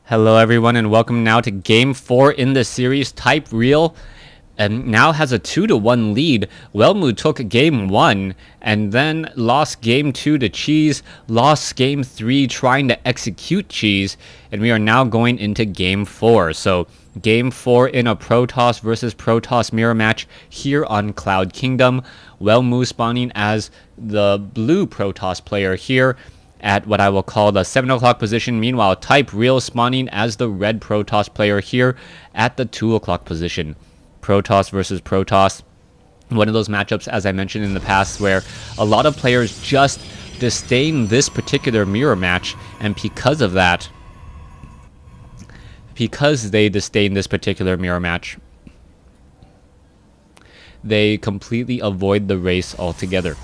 Hello everyone and welcome now to Game 4 in the series. Type Real now has a 2-1 lead. Welmu took Game 1 and then lost Game 2 to Cheese, lost Game 3 trying to execute Cheese, and we are now going into Game 4. So Game 4 in a Protoss versus Protoss mirror match here on Cloud Kingdom. Welmu spawning as the blue Protoss player here at what I will call the 7 o'clock position. Meanwhile, Type Real spawning as the red Protoss player here at the 2 o'clock position. Protoss versus Protoss. One of those matchups, as I mentioned in the past, where a lot of players just disdain this particular mirror match, and because of that, because they disdain this particular mirror match, they completely avoid the race altogether.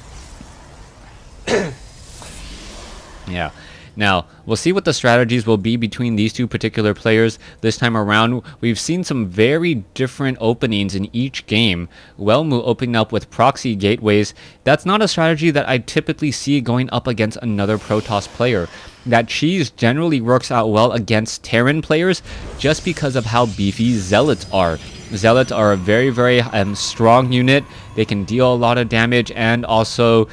Yeah. Now, we'll see what the strategies will be between these two particular players this time around. We've seen some very different openings in each game. Welmu opening up with proxy gateways. That's not a strategy that I typically see going up against another Protoss player. That Cheese generally works out well against Terran players just because of how beefy Zealots are. Zealots are a very, very strong unit. They can deal a lot of damage and also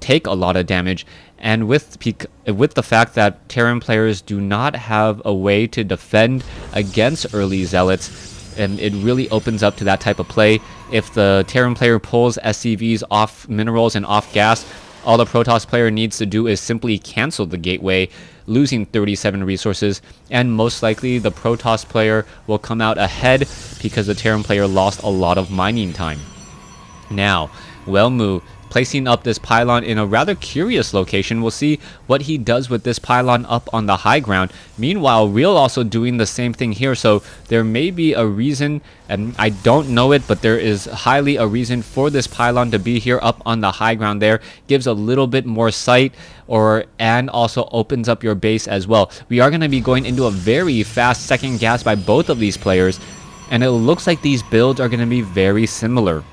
take a lot of damage. And with the fact that Terran players do not have a way to defend against early Zealots, and it really opens up to that type of play. If the Terran player pulls SCVs off minerals and off gas, all the Protoss player needs to do is simply cancel the gateway, losing 37 resources, and most likely the Protoss player will come out ahead because the Terran player lost a lot of mining time. Now, Welmu placing up this pylon in a rather curious location. We'll see what he does with this pylon up on the high ground. Meanwhile, Real also doing the same thing here, so there may be a reason, and I don't know it, but there is highly a reason for this pylon to be here up on the high ground there. Gives a little bit more sight, and also opens up your base as well. We are going to be going into a very fast second gas by both of these players, and it looks like these builds are going to be very similar.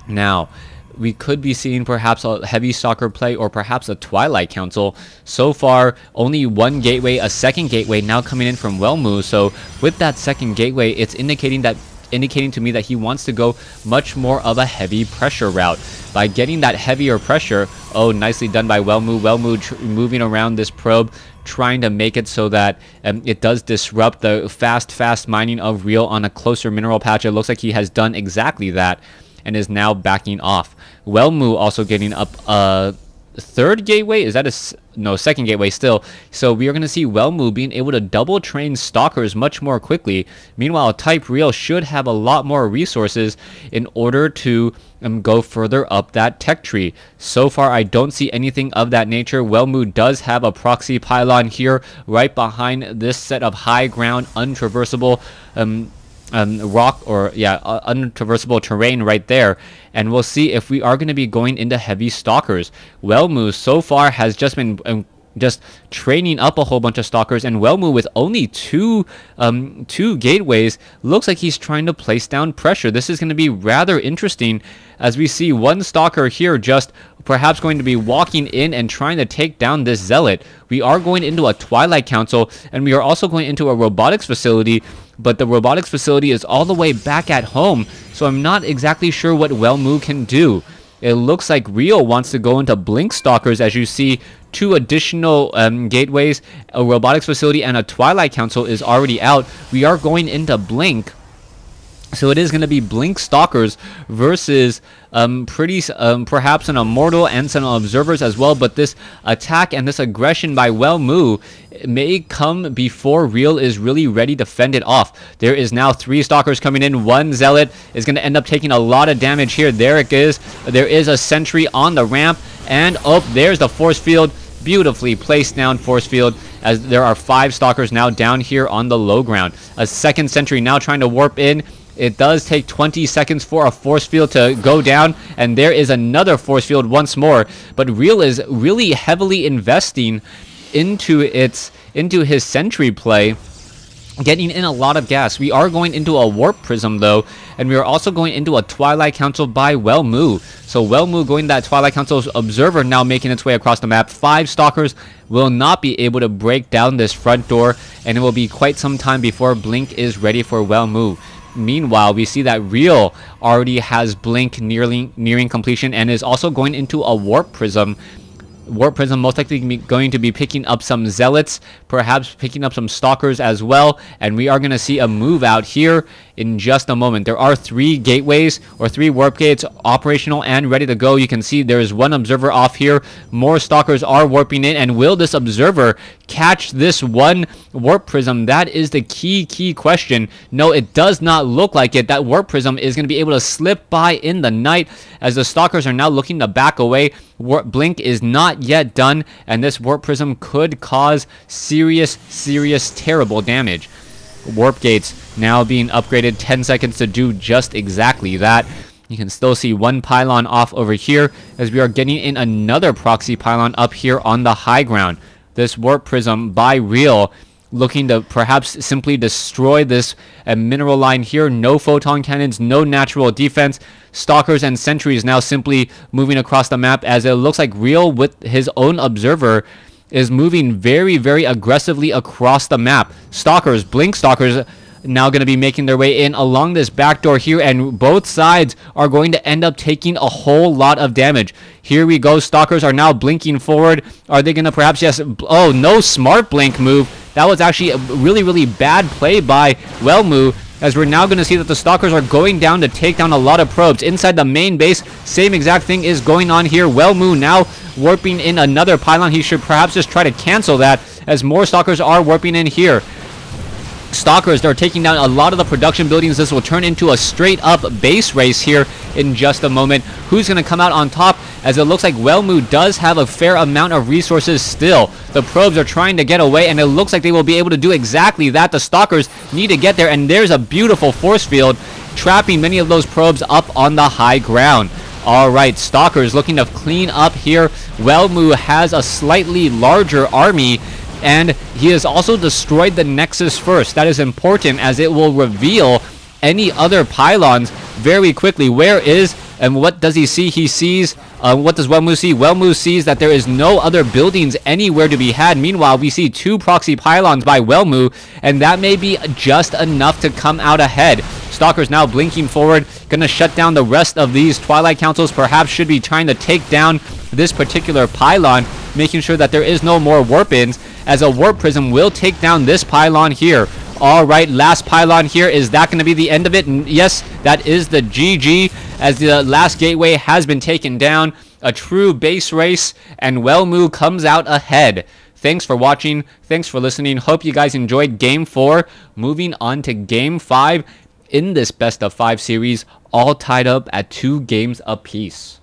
Now, we could be seeing perhaps a heavy stalker play or perhaps a Twilight Council. So far, only one gateway, a second gateway now coming in from Welmu. So with that second gateway, it's indicating to me that he wants to go much more of a heavy pressure route. By getting that heavier pressure, oh, nicely done by Welmu. Welmu moving around this probe, trying to make it so that it does disrupt the fast mining of Real on a closer mineral patch. It looks like he has done exactly that and is now backing off. Welmu also getting up a third gateway. Is that no, second gateway still. So we are going to see Welmu being able to double train stalkers much more quickly. Meanwhile, Type Real should have a lot more resources in order to go further up that tech tree. So far, I don't see anything of that nature. Welmu does have a proxy pylon here right behind this set of high ground, untraversable untraversable terrain right there, and we'll see if we are going to be going into heavy stalkers. Welmu so far has just been just training up a whole bunch of stalkers, and Welmu with only two gateways looks like he's trying to place down pressure. This is going to be rather interesting as we see one stalker here just perhaps going to be walking in and trying to take down this Zealot. We are going into a Twilight Council, and we are also going into a robotics facility, but the robotics facility is all the way back at home, so I'm not exactly sure what Welmu can do. It looks like Real wants to go into Blink Stalkers, as you see two additional gateways, a robotics facility, and a Twilight Council is already out. We are going into Blink. So it is going to be Blink Stalkers versus perhaps an Immortal and some Observers as well. But this attack and this aggression by Welmu may come before Real is really ready to fend it off. There is now 3 Stalkers coming in. One Zealot is going to end up taking a lot of damage here. There it is. There is a sentry on the ramp. And there's the force field. Beautifully placed down force field, as there are 5 Stalkers now down here on the low ground. A second sentry now trying to warp in. It does take 20 seconds for a force field to go down, and there is another force field once more. But Real is really heavily investing into his sentry play getting in a lot of gas. We are going into a Warp Prism though, and we are also going into a Twilight Council by Welmu. So Welmu going that Twilight Council's Observer now making its way across the map. 5 Stalkers will not be able to break down this front door, and it will be quite some time before Blink is ready for Welmu. Meanwhile, we see that Real already has Blink nearing completion and is also going into a Warp Prism. Warp Prism most likely going to be picking up some Zealots, perhaps picking up some Stalkers as well, and we are going to see a move out here in just a moment. There are 3 gateways or 3 warp gates operational and ready to go. You can see there is 1 observer off here. More Stalkers are warping in, and will this observer catch this 1 Warp Prism? That is the key question. No, it does not look like it. That Warp Prism is going to be able to slip by in the night as the Stalkers are now looking to back away. Blink is not yet done, and this Warp Prism could cause serious terrible damage. Warp gates now being upgraded, 10 seconds to do just exactly that. You can still see 1 pylon off over here as we are getting in another proxy pylon up here on the high ground. This Warp Prism by Real looking to perhaps simply destroy this mineral line here. No photon cannons, no natural defense. Stalkers and sentries now simply moving across the map, as it looks like Real with his own observer is moving very aggressively across the map. Stalkers, Blink Stalkers, now going to be making their way in along this back door here, and both sides are going to end up taking a whole lot of damage. Here we go. Stalkers are now blinking forward. Are they going to perhaps, yes, oh, no smart blink move. That was actually a really bad play by Welmu, as we're now going to see that the Stalkers are going down to take down a lot of probes inside the main base. Same exact thing is going on here. Welmu now warping in another pylon. He should perhaps just try to cancel that, as more Stalkers are warping in here. Stalkers, they're taking down a lot of the production buildings. This will turn into a straight up base race here in just a moment. Who's going to come out on top, as it looks like Welmu does have a fair amount of resources still. The probes are trying to get away, and it looks like they will be able to do exactly that. The Stalkers need to get there, and there's a beautiful force field trapping many of those probes up on the high ground. Alright, Stalkers looking to clean up here. Welmu has a slightly larger army, and he has also destroyed the Nexus first. That is important, as it will reveal any other pylons very quickly. Where is, and what does he see? He sees, what does Welmu see? Welmu sees that there is no other buildings anywhere to be had. Meanwhile, we see 2 proxy pylons by Welmu, and that may be just enough to come out ahead. Stalkers now blinking forward, gonna shut down the rest of these Twilight Councils. Perhaps should be trying to take down this particular pylon, making sure that there is no more warp-ins, as a Warp Prism will take down this pylon here. Alright, last pylon here. Is that going to be the end of it? Yes, that is the GG, as the last gateway has been taken down. A true base race, and Welmu comes out ahead. Thanks for watching. Thanks for listening. Hope you guys enjoyed Game 4. Moving on to Game 5 in this Best of 5 series, all tied up at 2 games apiece.